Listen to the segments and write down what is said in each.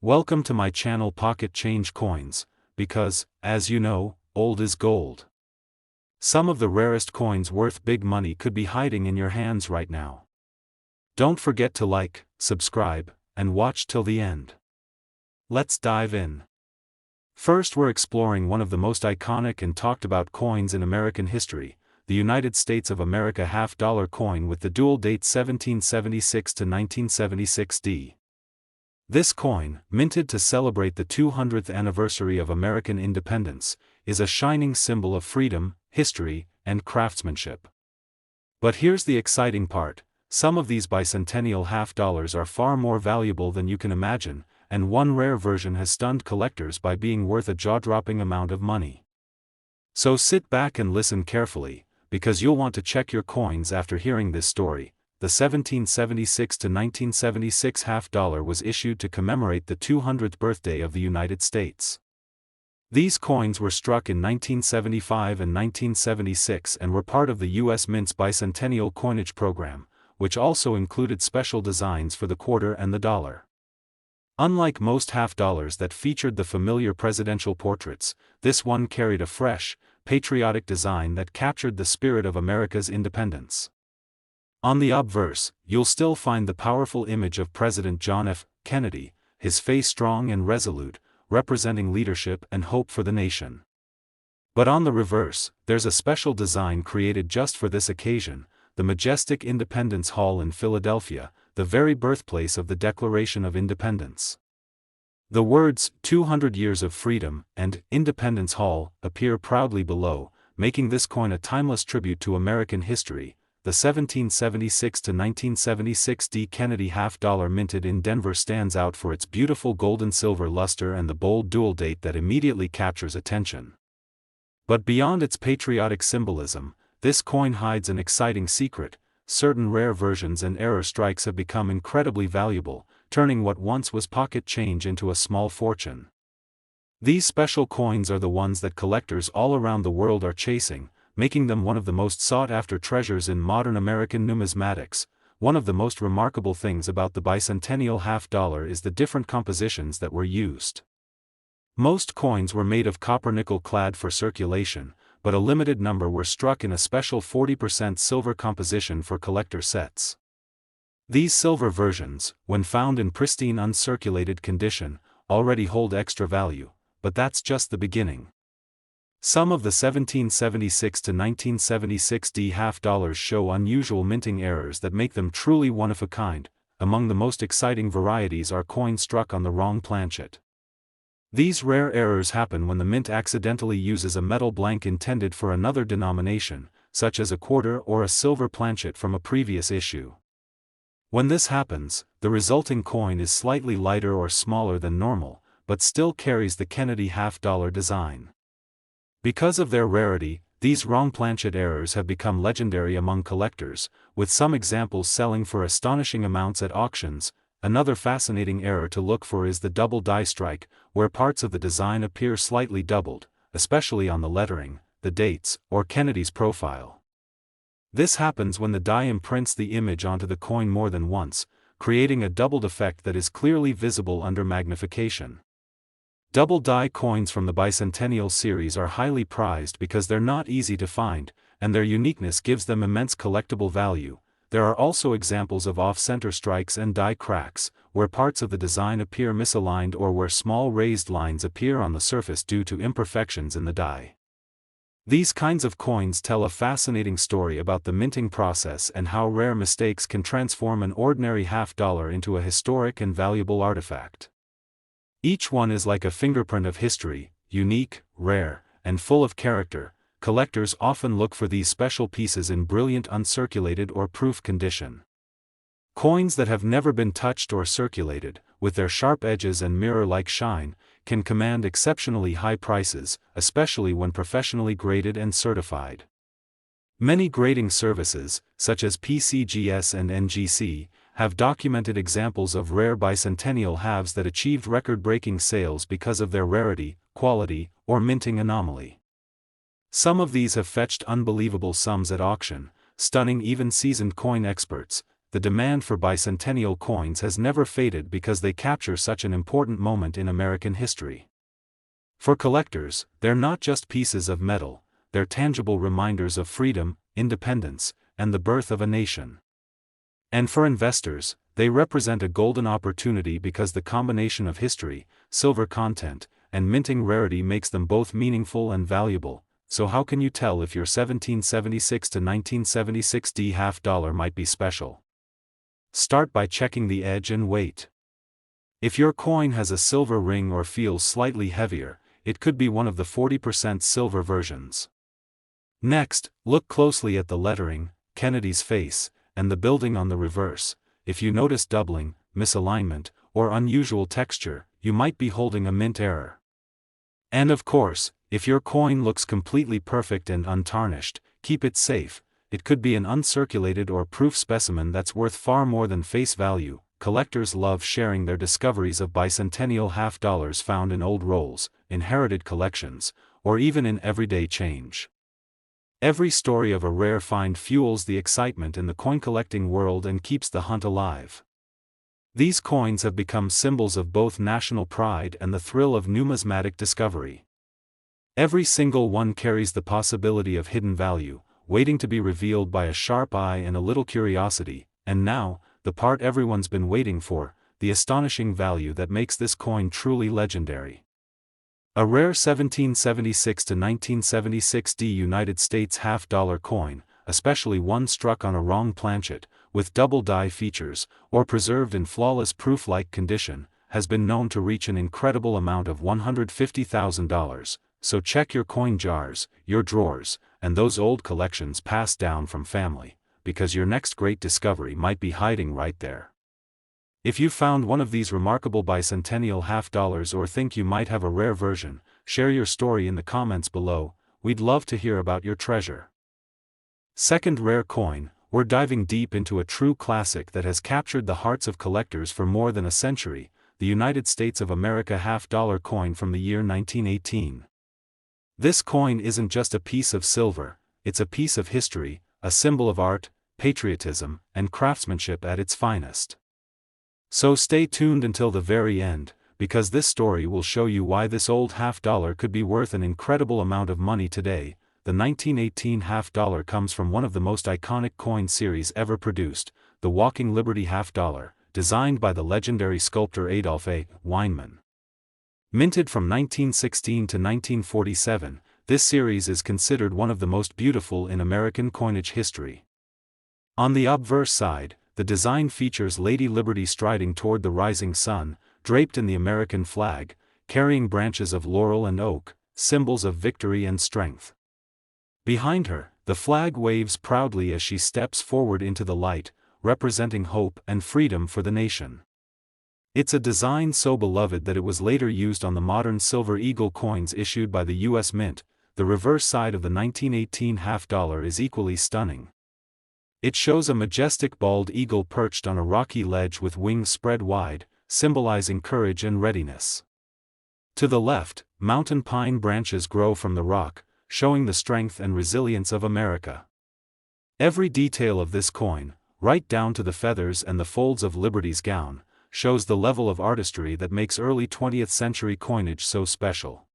Welcome to my channel Pocket Change Coins, because, as you know, old is gold. Some of the rarest coins worth big money could be hiding in your hands right now. Don't forget to like, subscribe, and watch till the end. Let's dive in. First, we're exploring one of the most iconic and talked about coins in American history, the United States of America half-dollar coin with the dual date 1776 to 1976 D. This coin, minted to celebrate the 200th anniversary of American independence, is a shining symbol of freedom, history, and craftsmanship. But here's the exciting part: some of these bicentennial half-dollars are far more valuable than you can imagine, and one rare version has stunned collectors by being worth a jaw-dropping amount of money. So sit back and listen carefully, because you'll want to check your coins after hearing this story. The 1776 to 1976 half-dollar was issued to commemorate the 200th birthday of the United States. These coins were struck in 1975 and 1976 and were part of the U.S. Mint's bicentennial coinage program, which also included special designs for the quarter and the dollar. Unlike most half-dollars that featured the familiar presidential portraits, this one carried a fresh, patriotic design that captured the spirit of America's independence. On the obverse, you'll still find the powerful image of President John F. Kennedy, his face strong and resolute, representing leadership and hope for the nation. But on the reverse, there's a special design created just for this occasion, the majestic Independence Hall in Philadelphia, the very birthplace of the Declaration of Independence. The words, 200 Years of Freedom, and Independence Hall, appear proudly below, making this coin a timeless tribute to American history. The 1776 to 1976 D. Kennedy half-dollar minted in Denver stands out for its beautiful gold-and-silver luster and the bold dual date that immediately captures attention. But beyond its patriotic symbolism, this coin hides an exciting secret: certain rare versions and error strikes have become incredibly valuable, turning what once was pocket change into a small fortune. These special coins are the ones that collectors all around the world are chasing, making them one of the most sought-after treasures in modern American numismatics. One of the most remarkable things about the bicentennial half-dollar is the different compositions that were used. Most coins were made of copper-nickel clad for circulation, but a limited number were struck in a special 40% silver composition for collector sets. These silver versions, when found in pristine uncirculated condition, already hold extra value, but that's just the beginning. Some of the 1776 to 1976 D half-dollars show unusual minting errors that make them truly one-of-a-kind. Among the most exciting varieties are coins struck on the wrong planchet. These rare errors happen when the mint accidentally uses a metal blank intended for another denomination, such as a quarter or a silver planchet from a previous issue. When this happens, the resulting coin is slightly lighter or smaller than normal, but still carries the Kennedy half-dollar design. Because of their rarity, these wrong planchet errors have become legendary among collectors, with some examples selling for astonishing amounts at auctions. Another fascinating error to look for is the double die strike, where parts of the design appear slightly doubled, especially on the lettering, the dates, or Kennedy's profile. This happens when the die imprints the image onto the coin more than once, creating a doubled effect that is clearly visible under magnification. Double die coins from the bicentennial series are highly prized because they're not easy to find, and their uniqueness gives them immense collectible value. There are also examples of off-center strikes and die cracks, where parts of the design appear misaligned or where small raised lines appear on the surface due to imperfections in the die. These kinds of coins tell a fascinating story about the minting process and how rare mistakes can transform an ordinary half-dollar into a historic and valuable artifact. Each one is like a fingerprint of history, unique, rare, and full of character. Collectors often look for these special pieces in brilliant uncirculated or proof condition. Coins that have never been touched or circulated, with their sharp edges and mirror-like shine, can command exceptionally high prices, especially when professionally graded and certified. Many grading services, such as PCGS and NGC, have documented examples of rare bicentennial halves that achieved record-breaking sales because of their rarity, quality, or minting anomaly. Some of these have fetched unbelievable sums at auction, stunning even seasoned coin experts. the demand for bicentennial coins has never faded because they capture such an important moment in American history. For collectors, they're not just pieces of metal, they're tangible reminders of freedom, independence, and the birth of a nation. And for investors, they represent a golden opportunity because the combination of history, silver content, and minting rarity makes them both meaningful and valuable. So how can you tell if your 1776 to 1976 D half dollar might be special? Start by checking the edge and weight. If your coin has a silver ring or feels slightly heavier, it could be one of the 40% silver versions. Next, look closely at the lettering, Kennedy's face, and the building on the reverse. If you notice doubling, misalignment, or unusual texture, you might be holding a mint error. And of course, if your coin looks completely perfect and untarnished, keep it safe. It could be an uncirculated or proof specimen that's worth far more than face value. Collectors love sharing their discoveries of bicentennial half dollars found in old rolls, inherited collections, or even in everyday change. Every story of a rare find fuels the excitement in the coin collecting world and keeps the hunt alive. These coins have become symbols of both national pride and the thrill of numismatic discovery. Every single one carries the possibility of hidden value, waiting to be revealed by a sharp eye and a little curiosity. And now, the part everyone's been waiting for, the astonishing value that makes this coin truly legendary. A rare 1776 to 1976 D United States half-dollar coin, especially one struck on a wrong planchet, with double die features, or preserved in flawless proof-like condition, has been known to reach an incredible amount of $150,000, so check your coin jars, your drawers, and those old collections passed down from family, because your next great discovery might be hiding right there. If you found one of these remarkable bicentennial half dollars or think you might have a rare version, share your story in the comments below. We'd love to hear about your treasure. Second rare coin, we're diving deep into a true classic that has captured the hearts of collectors for more than a century, the United States of America half-dollar coin from the year 1918. This coin isn't just a piece of silver, it's a piece of history, a symbol of art, patriotism, and craftsmanship at its finest. So stay tuned until the very end, because this story will show you why this old half-dollar could be worth an incredible amount of money today. The 1918 half-dollar comes from one of the most iconic coin series ever produced, the Walking Liberty half-dollar, designed by the legendary sculptor Adolph A. Weinman. Minted from 1916 to 1947, this series is considered one of the most beautiful in American coinage history. On the obverse side, the design features Lady Liberty striding toward the rising sun, draped in the American flag, carrying branches of laurel and oak, symbols of victory and strength. Behind her, the flag waves proudly as she steps forward into the light, representing hope and freedom for the nation. It's a design so beloved that it was later used on the modern Silver Eagle coins issued by the U.S. Mint. The reverse side of the 1918 half-dollar is equally stunning. It shows a majestic bald eagle perched on a rocky ledge with wings spread wide, symbolizing courage and readiness. To the left, mountain pine branches grow from the rock, showing the strength and resilience of America. Every detail of this coin, right down to the feathers and the folds of Liberty's gown, shows the level of artistry that makes early 20th century coinage so special.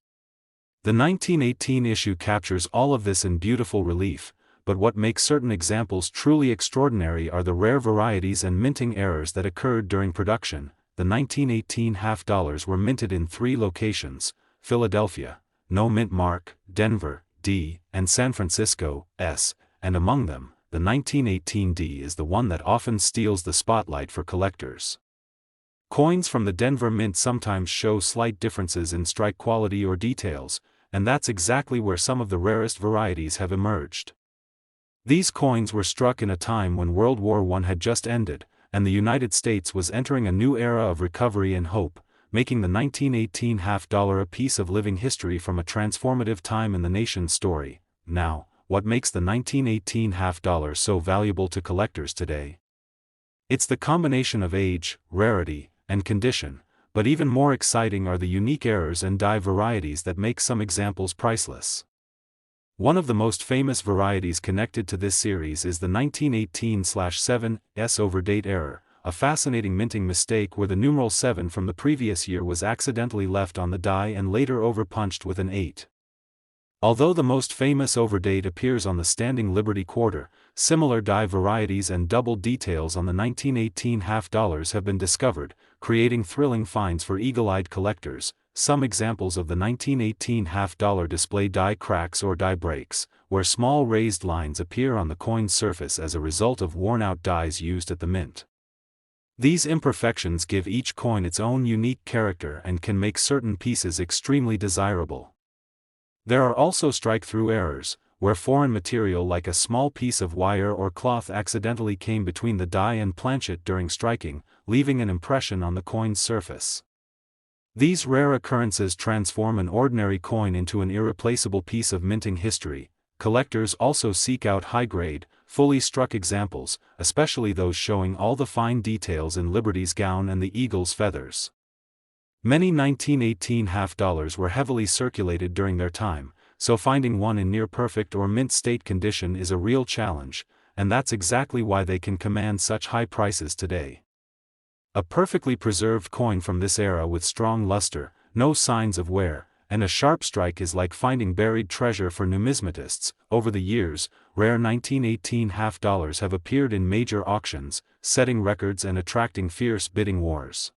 The 1918 issue captures all of this in beautiful relief, but what makes certain examples truly extraordinary are the rare varieties and minting errors that occurred during production. The 1918 half-dollars were minted in 3 locations: Philadelphia, no mint mark, Denver, D, and San Francisco, S, and among them, the 1918 D is the one that often steals the spotlight for collectors. Coins from the Denver Mint sometimes show slight differences in strike quality or details, and that's exactly where some of the rarest varieties have emerged. These coins were struck in a time when World War I had just ended, and the United States was entering a new era of recovery and hope, making the 1918 half-dollar a piece of living history from a transformative time in the nation's story. Now, what makes the 1918 half-dollar so valuable to collectors today? It's the combination of age, rarity, and condition, but even more exciting are the unique errors and die varieties that make some examples priceless. One of the most famous varieties connected to this series is the 1918/7's overdate error, a fascinating minting mistake where the numeral 7 from the previous year was accidentally left on the die and later overpunched with an 8. Although the most famous overdate appears on the Standing Liberty Quarter, similar die varieties and double details on the 1918 half dollars have been discovered, creating thrilling finds for eagle-eyed collectors. Some examples of the 1918 half-dollar display die cracks or die breaks, where small raised lines appear on the coin's surface as a result of worn-out dies used at the mint. These imperfections give each coin its own unique character and can make certain pieces extremely desirable. There are also strike-through errors, where foreign material like a small piece of wire or cloth accidentally came between the die and planchet during striking, leaving an impression on the coin's surface. These rare occurrences transform an ordinary coin into an irreplaceable piece of minting history. Collectors also seek out high-grade, fully struck examples, especially those showing all the fine details in Liberty's gown and the eagle's feathers. Many 1918 half-dollars were heavily circulated during their time, so finding one in near-perfect or mint-state condition is a real challenge, and that's exactly why they can command such high prices today. A perfectly preserved coin from this era with strong luster, no signs of wear, and a sharp strike is like finding buried treasure for numismatists. Over the years, rare 1918 half-dollars have appeared in major auctions, setting records and attracting fierce bidding wars.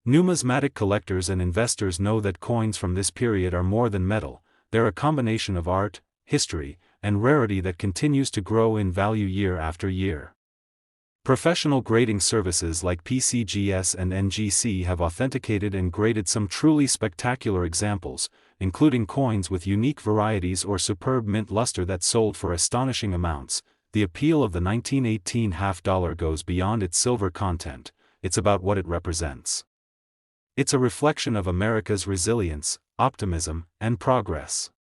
Numismatic collectors and investors know that coins from this period are more than metal, they're a combination of art, history, and rarity that continues to grow in value year after year. Professional grading services like PCGS and NGC have authenticated and graded some truly spectacular examples, including coins with unique varieties or superb mint luster that sold for astonishing amounts. The appeal of the 1918 half-dollar goes beyond its silver content, it's about what it represents. It's a reflection of America's resilience, optimism, and progress.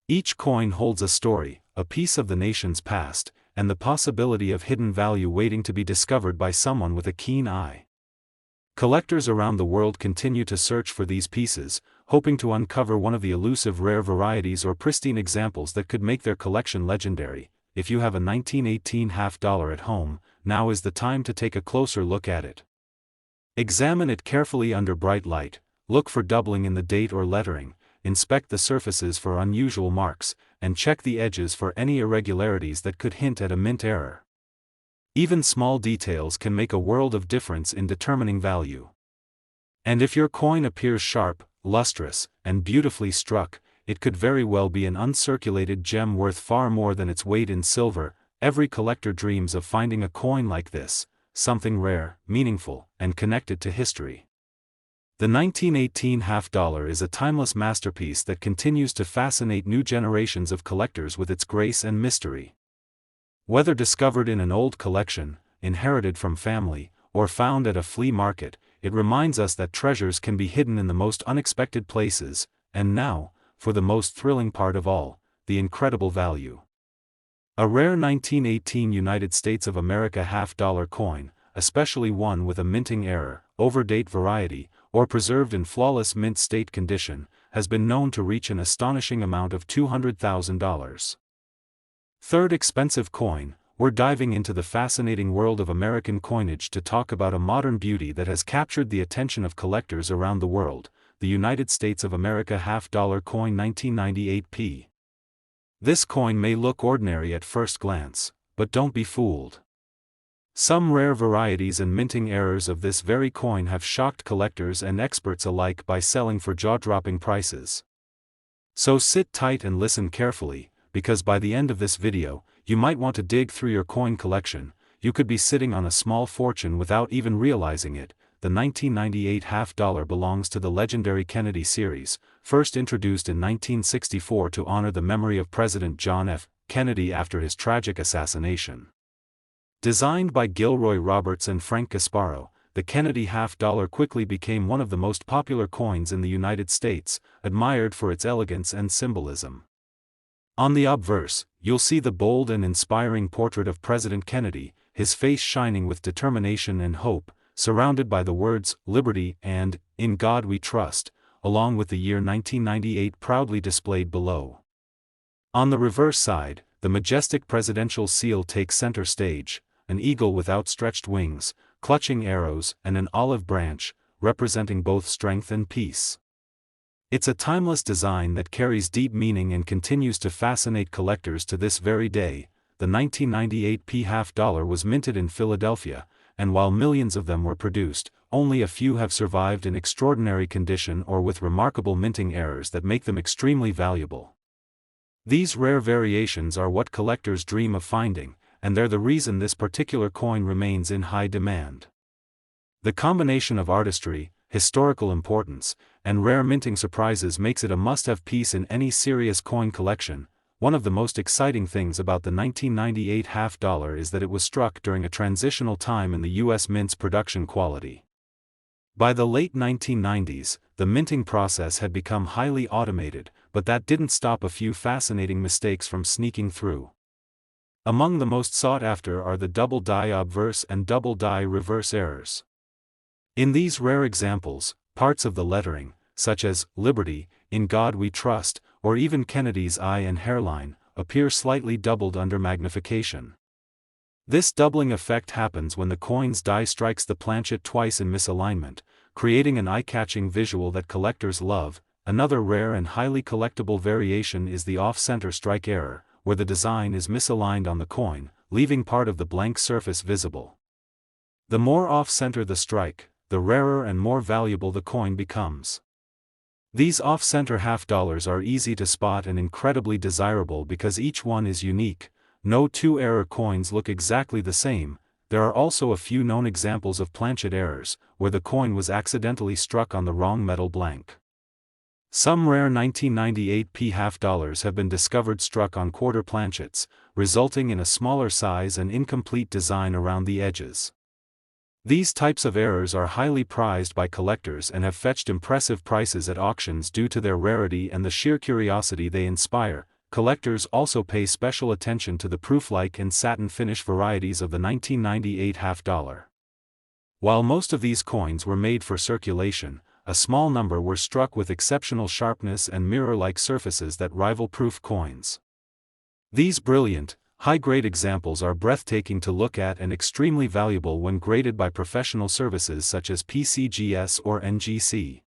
Each coin holds a story, a piece of the nation's past, and the possibility of hidden value waiting to be discovered by someone with a keen eye. Collectors around the world continue to search for these pieces, hoping to uncover one of the elusive rare varieties or pristine examples that could make their collection legendary. If you have a 1918 half-dollar at home, now is the time to take a closer look at it. Examine it carefully under bright light, look for doubling in the date or lettering, inspect the surfaces for unusual marks, and check the edges for any irregularities that could hint at a mint error. Even small details can make a world of difference in determining value. And if your coin appears sharp, lustrous, and beautifully struck, it could very well be an uncirculated gem worth far more than its weight in silver. Every collector dreams of finding a coin like this, something rare, meaningful, and connected to history. The 1918 half-dollar is a timeless masterpiece that continues to fascinate new generations of collectors with its grace and mystery. Whether discovered in an old collection, inherited from family, or found at a flea market, it reminds us that treasures can be hidden in the most unexpected places. And now, for the most thrilling part of all, the incredible value. A rare 1918 United States of America half-dollar coin, especially one with a minting error, overdate variety, or preserved in flawless mint state condition, has been known to reach an astonishing amount of $200,000. Third expensive coin, we're diving into the fascinating world of American coinage to talk about a modern beauty that has captured the attention of collectors around the world, the United States of America half-dollar coin 1998p. This coin may look ordinary at first glance, but don't be fooled. Some rare varieties and minting errors of this very coin have shocked collectors and experts alike by selling for jaw-dropping prices. So sit tight and listen carefully, because by the end of this video, you might want to dig through your coin collection. You could be sitting on a small fortune without even realizing it. The 1998 half-dollar belongs to the legendary Kennedy series, first introduced in 1964 to honor the memory of President John F. Kennedy after his tragic assassination. Designed by Gilroy Roberts and Frank Gasparo, the Kennedy half-dollar quickly became one of the most popular coins in the United States, admired for its elegance and symbolism. On the obverse, you'll see the bold and inspiring portrait of President Kennedy, his face shining with determination and hope, surrounded by the words, "Liberty" and "In God We Trust," along with the year 1998 proudly displayed below. On the reverse side, the majestic presidential seal takes center stage, an eagle with outstretched wings, clutching arrows, and an olive branch, representing both strength and peace. It's a timeless design that carries deep meaning and continues to fascinate collectors to this very day. The 1998 P half dollar was minted in Philadelphia, and while millions of them were produced, only a few have survived in extraordinary condition or with remarkable minting errors that make them extremely valuable. These rare variations are what collectors dream of finding, and they're the reason this particular coin remains in high demand. The combination of artistry, historical importance, and rare minting surprises makes it a must-have piece in any serious coin collection. One of the most exciting things about the 1998 half dollar is that it was struck during a transitional time in the U.S. mint's production quality. By the late 1990s, the minting process had become highly automated, but that didn't stop a few fascinating mistakes from sneaking through. Among the most sought after are the double die obverse and double die reverse errors. In these rare examples, parts of the lettering, such as Liberty, In God We Trust, or even Kennedy's eye and hairline, appear slightly doubled under magnification. This doubling effect happens when the coin's die strikes the planchet twice in misalignment, creating an eye-catching visual that collectors love. Another rare and highly collectible variation is the off-center strike error, where the design is misaligned on the coin, leaving part of the blank surface visible. The more off-center the strike, the rarer and more valuable the coin becomes. These off-center half dollars are easy to spot and incredibly desirable because each one is unique. No two error coins look exactly the same. There are also a few known examples of planchet errors, where the coin was accidentally struck on the wrong metal blank. Some rare 1998 P half dollars have been discovered struck on quarter planchets, resulting in a smaller size and incomplete design around the edges. These types of errors are highly prized by collectors and have fetched impressive prices at auctions due to their rarity and the sheer curiosity they inspire. Collectors also pay special attention to the proof-like and satin finish varieties of the 1998 half dollar. While most of these coins were made for circulation, a small number were struck with exceptional sharpness and mirror-like surfaces that rival proof coins. These brilliant, high-grade examples are breathtaking to look at and extremely valuable when graded by professional services such as PCGS or NGC.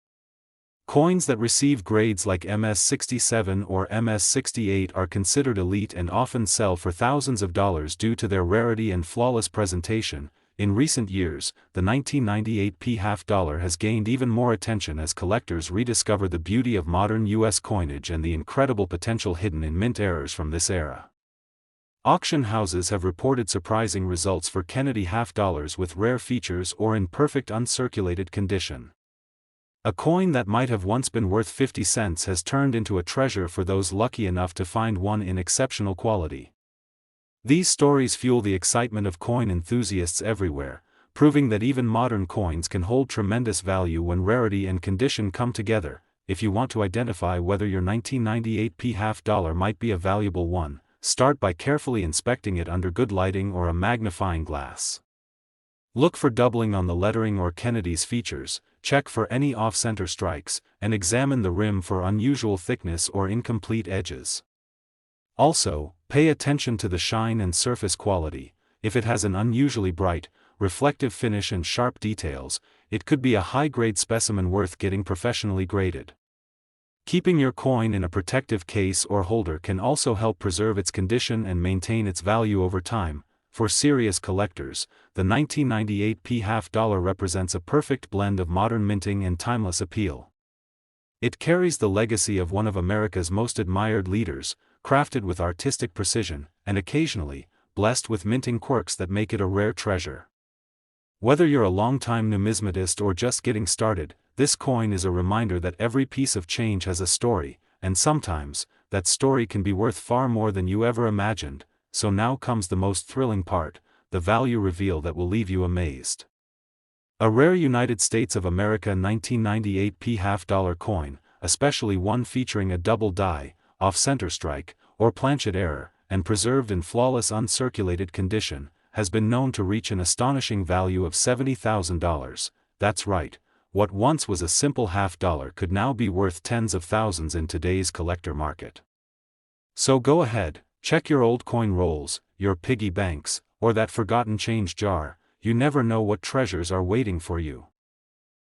Coins that receive grades like MS67 or MS68 are considered elite and often sell for thousands of dollars due to their rarity and flawless presentation. In recent years, the 1998 P half dollar has gained even more attention as collectors rediscover the beauty of modern U.S. coinage and the incredible potential hidden in mint errors from this era. Auction houses have reported surprising results for Kennedy half dollars with rare features or in perfect uncirculated condition. A coin that might have once been worth 50 cents has turned into a treasure for those lucky enough to find one in exceptional quality. These stories fuel the excitement of coin enthusiasts everywhere, proving that even modern coins can hold tremendous value when rarity and condition come together. If you want to identify whether your 1998 P half dollar might be a valuable one, start by carefully inspecting it under good lighting or a magnifying glass. Look for doubling on the lettering or Kennedy's features, check for any off-center strikes, and examine the rim for unusual thickness or incomplete edges. Also, pay attention to the shine and surface quality. If it has an unusually bright, reflective finish and sharp details, it could be a high-grade specimen worth getting professionally graded. Keeping your coin in a protective case or holder can also help preserve its condition and maintain its value over time. For serious collectors, the 1998 P half dollar represents a perfect blend of modern minting and timeless appeal. It carries the legacy of one of America's most admired leaders, crafted with artistic precision, and occasionally, blessed with minting quirks that make it a rare treasure. Whether you're a longtime numismatist or just getting started, this coin is a reminder that every piece of change has a story, and sometimes, that story can be worth far more than you ever imagined. So now comes the most thrilling part, the value reveal that will leave you amazed. A rare United States of America 1998 P half dollar coin, especially one featuring a double die, off-center strike, or planchet error, and preserved in flawless uncirculated condition, has been known to reach an astonishing value of $70,000. That's right, what once was a simple half dollar could now be worth tens of thousands in today's collector market. So go ahead, check your old coin rolls, your piggy banks, or that forgotten change jar. You never know what treasures are waiting for you.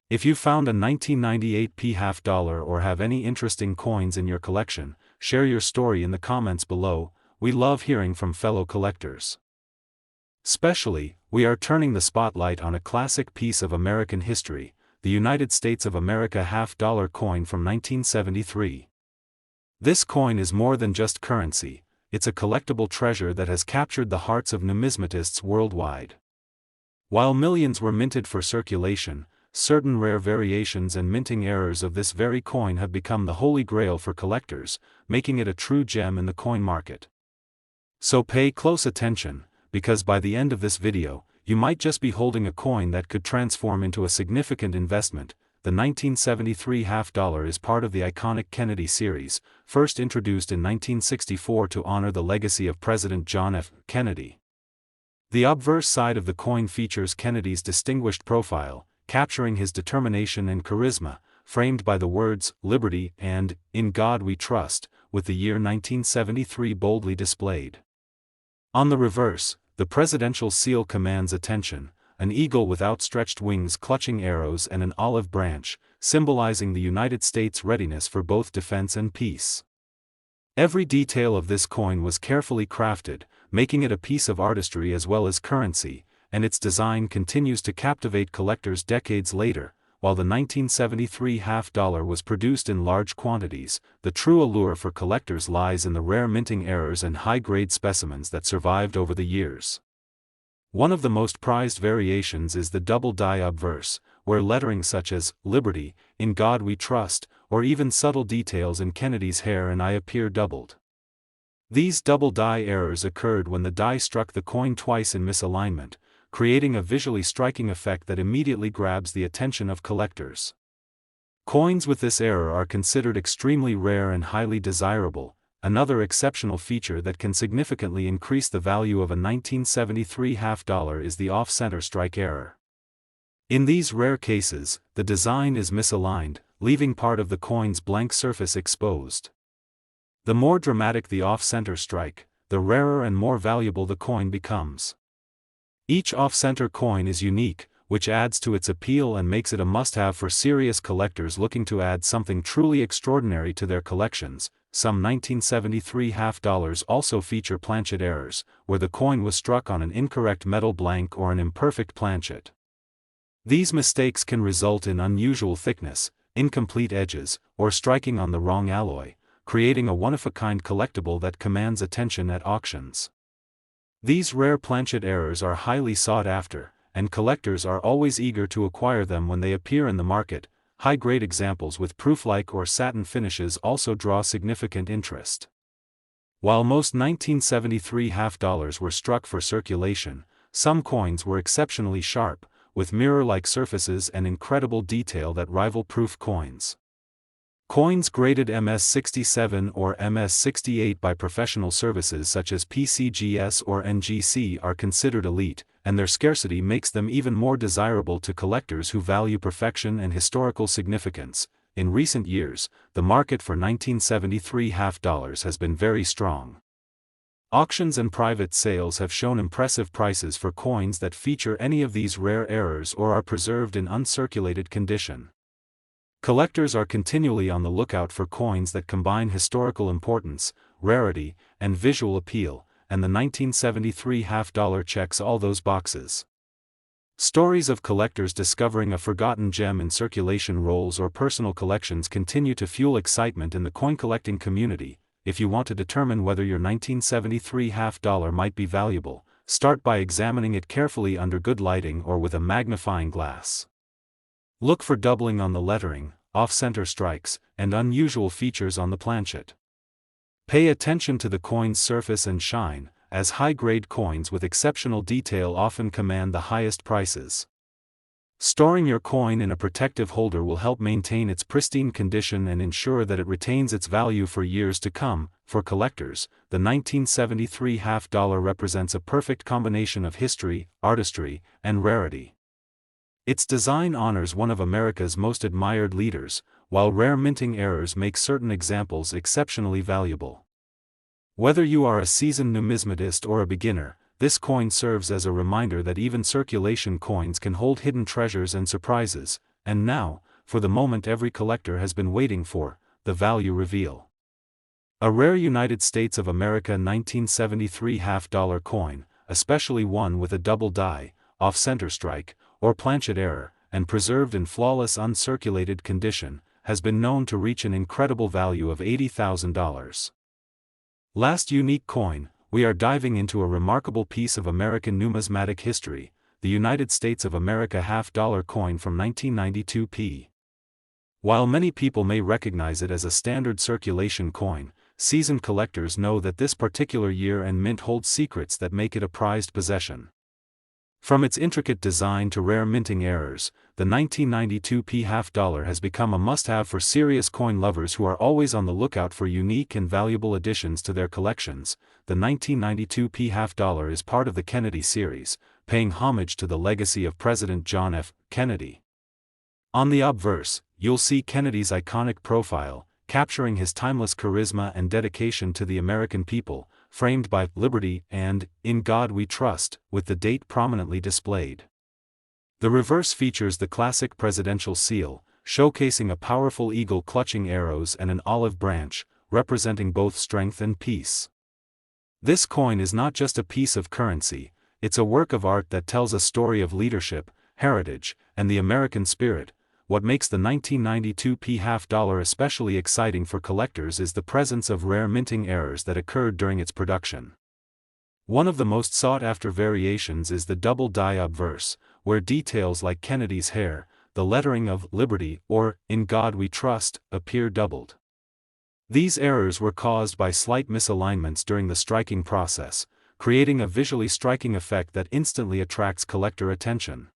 If you found a 1998 half dollar or have any interesting coins in your collection, share your story in the comments below. We love hearing from fellow collectors. Especially, we are turning the spotlight on a classic piece of American history, the United States of America half-dollar coin from 1973. This coin is more than just currency, it's a collectible treasure that has captured the hearts of numismatists worldwide. While millions were minted for circulation, certain rare variations and minting errors of this very coin have become the holy grail for collectors, making it a true gem in the coin market. So pay close attention, because by the end of this video, you might just be holding a coin that could transform into a significant investment. The 1973 half dollar is part of the iconic Kennedy series, first introduced in 1964 to honor the legacy of President John F. Kennedy. The obverse side of the coin features Kennedy's distinguished profile, capturing his determination and charisma, framed by the words, "Liberty" and "In God We Trust," with the year 1973 boldly displayed. On the reverse, the presidential seal commands attention, an eagle with outstretched wings clutching arrows and an olive branch, symbolizing the United States' readiness for both defense and peace. Every detail of this coin was carefully crafted, making it a piece of artistry as well as currency, and its design continues to captivate collectors decades later. While the 1973 half dollar was produced in large quantities, the true allure for collectors lies in the rare minting errors and high-grade specimens that survived over the years. One of the most prized variations is the double die obverse, where lettering such as "Liberty," "In God We Trust," or even subtle details in Kennedy's hair and eye appear doubled. These double die errors occurred when the die struck the coin twice in misalignment, creating a visually striking effect that immediately grabs the attention of collectors. Coins with this error are considered extremely rare and highly desirable. Another exceptional feature that can significantly increase the value of a 1973 half dollar is the off-center strike error. In these rare cases, the design is misaligned, leaving part of the coin's blank surface exposed. The more dramatic the off-center strike, the rarer and more valuable the coin becomes. Each off-center coin is unique, which adds to its appeal and makes it a must-have for serious collectors looking to add something truly extraordinary to their collections. Some 1973 half dollars also feature planchet errors, where the coin was struck on an incorrect metal blank or an imperfect planchet. These mistakes can result in unusual thickness, incomplete edges, or striking on the wrong alloy, creating a one-of-a-kind collectible that commands attention at auctions. These rare planchet errors are highly sought after, and collectors are always eager to acquire them when they appear in the market. High-grade examples with proof-like or satin finishes also draw significant interest. While most 1973 half dollars were struck for circulation, some coins were exceptionally sharp, with mirror-like surfaces and incredible detail that rival proof coins. Coins graded MS-67 or MS-68 by professional services such as PCGS or NGC are considered elite, and their scarcity makes them even more desirable to collectors who value perfection and historical significance. In recent years, the market for 1973 half dollars has been very strong. Auctions and private sales have shown impressive prices for coins that feature any of these rare errors or are preserved in uncirculated condition. Collectors are continually on the lookout for coins that combine historical importance, rarity, and visual appeal, and the 1973 half dollar checks all those boxes. Stories of collectors discovering a forgotten gem in circulation rolls or personal collections continue to fuel excitement in the coin collecting community. If you want to determine whether your 1973 half dollar might be valuable, start by examining it carefully under good lighting or with a magnifying glass. Look for doubling on the lettering, off-center strikes, and unusual features on the planchet. Pay attention to the coin's surface and shine, as high-grade coins with exceptional detail often command the highest prices. Storing your coin in a protective holder will help maintain its pristine condition and ensure that it retains its value for years to come. For collectors, the 1973 half dollar represents a perfect combination of history, artistry, and rarity. Its design honors one of America's most admired leaders, while rare minting errors make certain examples exceptionally valuable. Whether you are a seasoned numismatist or a beginner, this coin serves as a reminder that even circulation coins can hold hidden treasures and surprises. And now, for the moment every collector has been waiting for, the value reveal. A rare United States of America 1973 half-dollar coin, especially one with a double die, off-center strike, or planchet error, and preserved in flawless uncirculated condition, has been known to reach an incredible value of $80,000. Last unique coin, we are diving into a remarkable piece of American numismatic history, the United States of America half-dollar coin from 1992. While many people may recognize it as a standard circulation coin, seasoned collectors know that this particular year and mint holds secrets that make it a prized possession. From its intricate design to rare minting errors, the 1992 half-dollar has become a must-have for serious coin lovers who are always on the lookout for unique and valuable additions to their collections. The 1992 half-dollar is part of the Kennedy series, paying homage to the legacy of President John F. Kennedy. On the obverse, you'll see Kennedy's iconic profile, capturing his timeless charisma and dedication to the American people, framed by "Liberty" and "In God We Trust," with the date prominently displayed. The reverse features the classic presidential seal, showcasing a powerful eagle clutching arrows and an olive branch, representing both strength and peace. This coin is not just a piece of currency, it's a work of art that tells a story of leadership, heritage, and the American spirit. What makes the 1992 half-dollar especially exciting for collectors is the presence of rare minting errors that occurred during its production. One of the most sought-after variations is the double die obverse, where details like Kennedy's hair, the lettering of "Liberty" or "In God We Trust" appear doubled. These errors were caused by slight misalignments during the striking process, creating a visually striking effect that instantly attracts collector attention.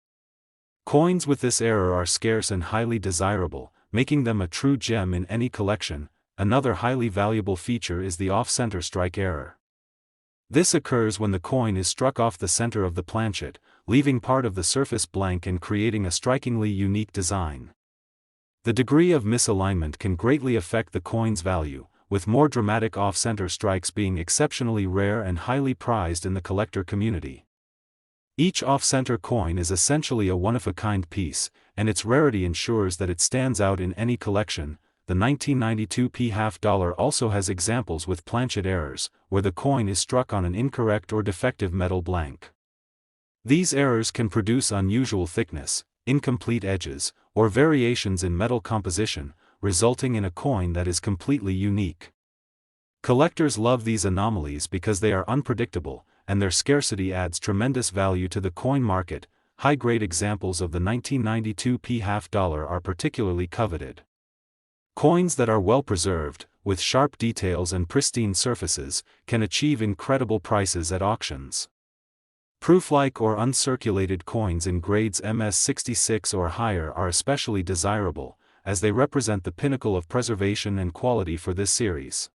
Coins with this error are scarce and highly desirable, making them a true gem in any collection. Another highly valuable feature is the off-center strike error. This occurs when the coin is struck off the center of the planchet, leaving part of the surface blank and creating a strikingly unique design. The degree of misalignment can greatly affect the coin's value, with more dramatic off-center strikes being exceptionally rare and highly prized in the collector community. Each off-center coin is essentially a one-of-a-kind piece, and its rarity ensures that it stands out in any collection. The 1992 half-dollar also has examples with planchet errors, where the coin is struck on an incorrect or defective metal blank. These errors can produce unusual thickness, incomplete edges, or variations in metal composition, resulting in a coin that is completely unique. Collectors love these anomalies because they are unpredictable, and their scarcity adds tremendous value to the coin market. High-grade examples of the 1992 half-dollar are particularly coveted. Coins that are well preserved, with sharp details and pristine surfaces, can achieve incredible prices at auctions. Proof-like or uncirculated coins in grades MS66 or higher are especially desirable, as they represent the pinnacle of preservation and quality for this series.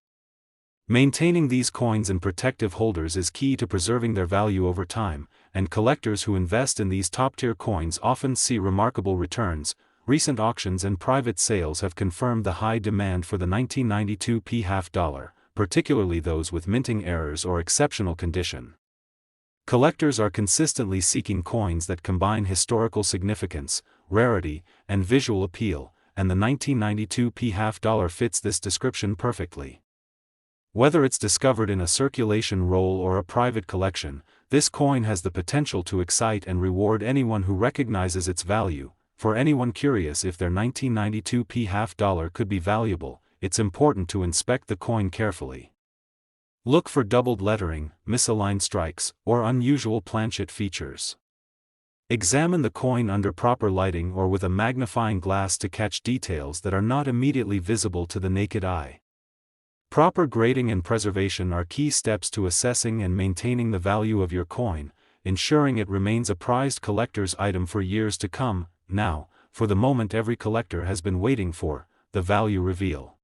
Maintaining these coins in protective holders is key to preserving their value over time, and collectors who invest in these top-tier coins often see remarkable returns. Recent auctions and private sales have confirmed the high demand for the 1992 half-dollar, particularly those with minting errors or exceptional condition. Collectors are consistently seeking coins that combine historical significance, rarity, and visual appeal, and the 1992 half-dollar fits this description perfectly. Whether it's discovered in a circulation roll or a private collection, this coin has the potential to excite and reward anyone who recognizes its value. For anyone curious if their 1992 half-dollar could be valuable, it's important to inspect the coin carefully. Look for doubled lettering, misaligned strikes, or unusual planchet features. Examine the coin under proper lighting or with a magnifying glass to catch details that are not immediately visible to the naked eye. Proper grading and preservation are key steps to assessing and maintaining the value of your coin, ensuring it remains a prized collector's item for years to come. Now, for the moment every collector has been waiting for, the value reveal.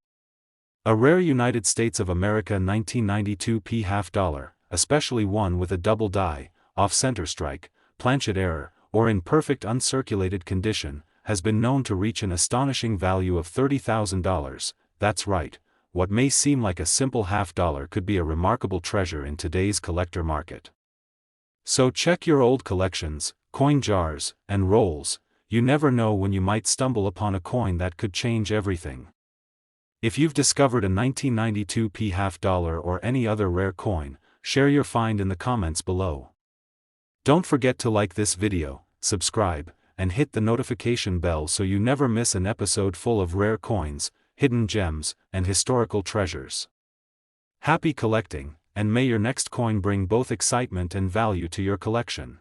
A rare United States of America 1992 half-dollar, especially one with a double die, off-center strike, planchet error, or in perfect uncirculated condition, has been known to reach an astonishing value of $30,000. That's right. what may seem like a simple $half could be a remarkable treasure in today's collector market. So check your old collections, coin jars, and rolls. You never know when you might stumble upon a coin that could change everything. If you've discovered a 1992 $half or any other rare coin, share your find in the comments below. Don't forget to like this video, subscribe, and hit the notification bell so you never miss an episode full of rare coins, hidden gems, and historical treasures. Happy collecting, and may your next coin bring both excitement and value to your collection.